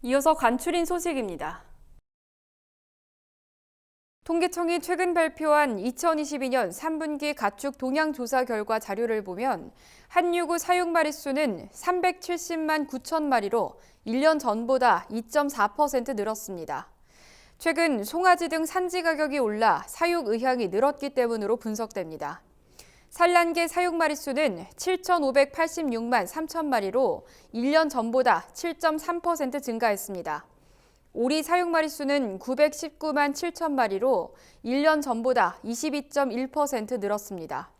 이어서 간추린 소식입니다. 통계청이 최근 발표한 2022년 3분기 가축 동향 조사 결과 자료를 보면 한유구 사육 마리수는 370만 9천 마리로 1년 전보다 2.4% 늘었습니다. 최근 송아지 등 산지 가격이 올라 사육 의향이 늘었기 때문으로 분석됩니다. 산란계 사육 마리수는 7,586만 3천 마리로 1년 전보다 7.3% 증가했습니다. 오리 사육 마리수는 919만 7천 마리로 1년 전보다 22.1% 늘었습니다.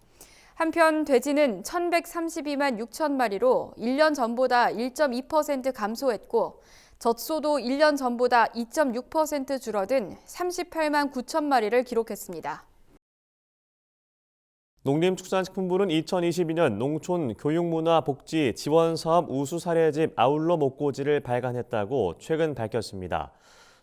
한편 돼지는 1,132만 6천 마리로 1년 전보다 1.2% 감소했고 젖소도 1년 전보다 2.6% 줄어든 38만 9천 마리를 기록했습니다. 농림축산식품부는 2022년 농촌 교육문화복지 지원사업 우수 사례집 아울러 목고지를 발간했다고 최근 밝혔습니다.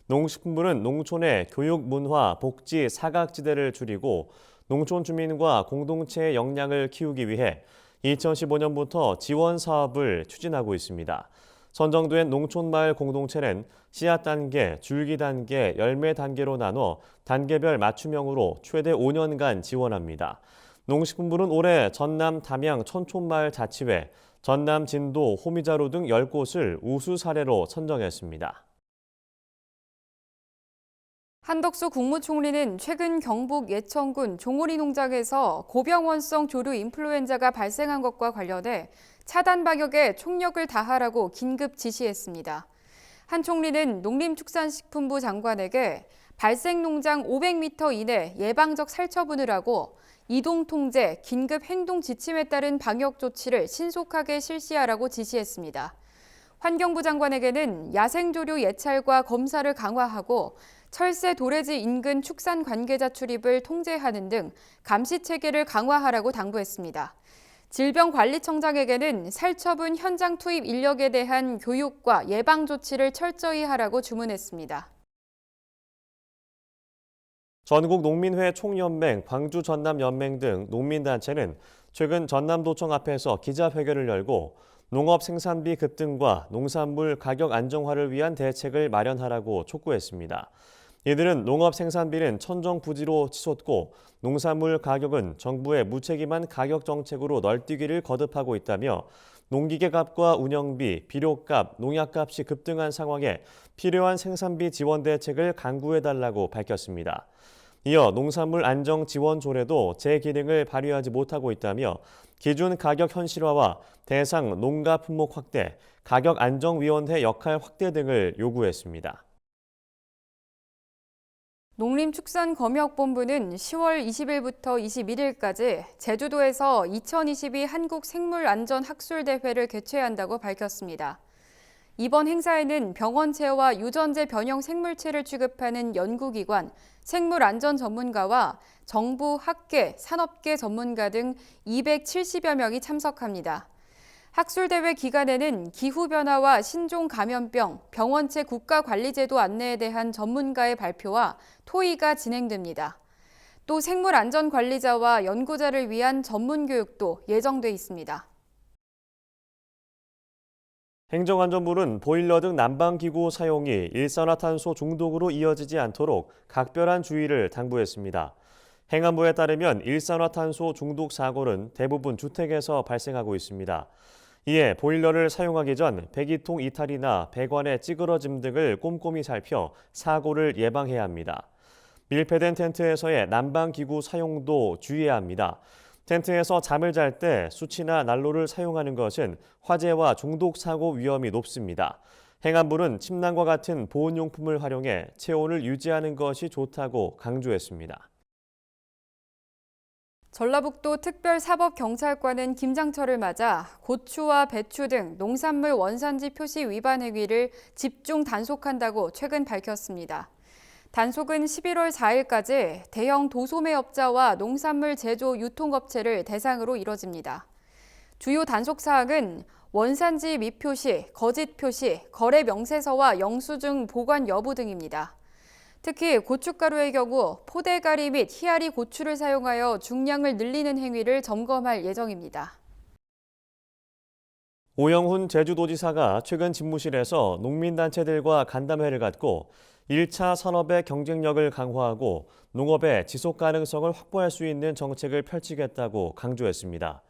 농식품부는 농촌의 교육문화 복지 사각지대를 줄이고 농촌 주민과 공동체의 역량을 키우기 위해 2015년부터 지원 사업을 추진하고 있습니다. 선정된 농촌마을 공동체는 씨앗 단계, 줄기 단계, 열매 단계로 나눠 단계별 맞춤형으로 최대 5년간 지원합니다. 농식품부는 올해 전남 담양 천촌마을 자치회, 전남 진도 호미자루 등 10곳을 우수 사례로 선정했습니다. 한덕수 국무총리는 최근 경북 예천군 종오리 농장에서 고병원성 조류 인플루엔자가 발생한 것과 관련해 차단 방역에 총력을 다하라고 긴급 지시했습니다. 한 총리는 농림축산식품부 장관에게 발생 농장 500m 이내 예방적 살처분을 하고 이동 통제, 긴급 행동 지침에 따른 방역 조치를 신속하게 실시하라고 지시했습니다. 환경부 장관에게는 야생조류 예찰과 검사를 강화하고 철새 도래지 인근 축산 관계자 출입을 통제하는 등 감시 체계를 강화하라고 당부했습니다. 질병관리청장에게는 살처분 현장 투입 인력에 대한 교육과 예방 조치를 철저히 하라고 주문했습니다. 전국농민회 총연맹, 광주전남연맹 등 농민단체는 최근 전남도청 앞에서 기자회견을 열고 농업 생산비 급등과 농산물 가격 안정화를 위한 대책을 마련하라고 촉구했습니다. 이들은 농업 생산비는 천정부지로 치솟고 농산물 가격은 정부의 무책임한 가격 정책으로 널뛰기를 거듭하고 있다며 농기계값과 운영비, 비료값, 농약값이 급등한 상황에 필요한 생산비 지원 대책을 강구해달라고 밝혔습니다. 이어 농산물 안정 지원 조례도 제 기능을 발휘하지 못하고 있다며 기준 가격 현실화와 대상 농가 품목 확대, 가격 안정위원회 역할 확대 등을 요구했습니다. 농림축산검역본부는 10월 20일부터 21일까지 제주도에서 2022 한국생물안전학술대회를 개최한다고 밝혔습니다. 이번 행사에는 병원체와 유전자 변형 생물체를 취급하는 연구기관, 생물안전 전문가와 정부, 학계, 산업계 전문가 등 270여 명이 참석합니다. 학술대회 기간에는 기후변화와 신종감염병, 병원체 국가관리제도 안내에 대한 전문가의 발표와 토의가 진행됩니다. 또 생물안전관리자와 연구자를 위한 전문교육도 예정돼 있습니다. 행정안전부는 보일러 등 난방기구 사용이 일산화탄소 중독으로 이어지지 않도록 각별한 주의를 당부했습니다. 행안부에 따르면 일산화탄소 중독 사고는 대부분 주택에서 발생하고 있습니다. 이에 보일러를 사용하기 전 배기통 이탈이나 배관의 찌그러짐 등을 꼼꼼히 살펴 사고를 예방해야 합니다. 밀폐된 텐트에서의 난방기구 사용도 주의해야 합니다. 텐트에서 잠을 잘 때 수치나 난로를 사용하는 것은 화재와 중독 사고 위험이 높습니다. 행안부는 침낭과 같은 보온용품을 활용해 체온을 유지하는 것이 좋다고 강조했습니다. 전라북도 특별사법경찰관은 김장철을 맞아 고추와 배추 등 농산물 원산지 표시 위반 행위를 집중 단속한다고 최근 밝혔습니다. 단속은 11월 4일까지 대형 도소매업자와 농산물 제조 유통업체를 대상으로 이뤄집니다. 주요 단속 사항은 원산지 미표시, 거짓 표시, 거래 명세서와 영수증 보관 여부 등입니다. 특히 고춧가루의 경우 포대가리 및 희아리 고추를 사용하여 중량을 늘리는 행위를 점검할 예정입니다. 오영훈 제주도지사가 최근 집무실에서 농민단체들과 간담회를 갖고 1차 산업의 경쟁력을 강화하고 농업의 지속 가능성을 확보할 수 있는 정책을 펼치겠다고 강조했습니다.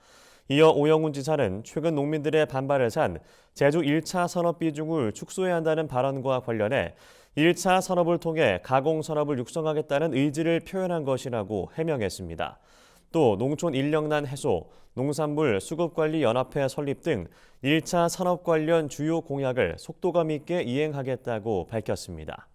이어 오영훈 지사는 최근 농민들의 반발을 산 제주 1차 산업 비중을 축소해야 한다는 발언과 관련해 1차 산업을 통해 가공산업을 육성하겠다는 의지를 표현한 것이라고 해명했습니다. 또 농촌 인력난 해소, 농산물 수급관리연합회 설립 등 1차 산업 관련 주요 공약을 속도감 있게 이행하겠다고 밝혔습니다.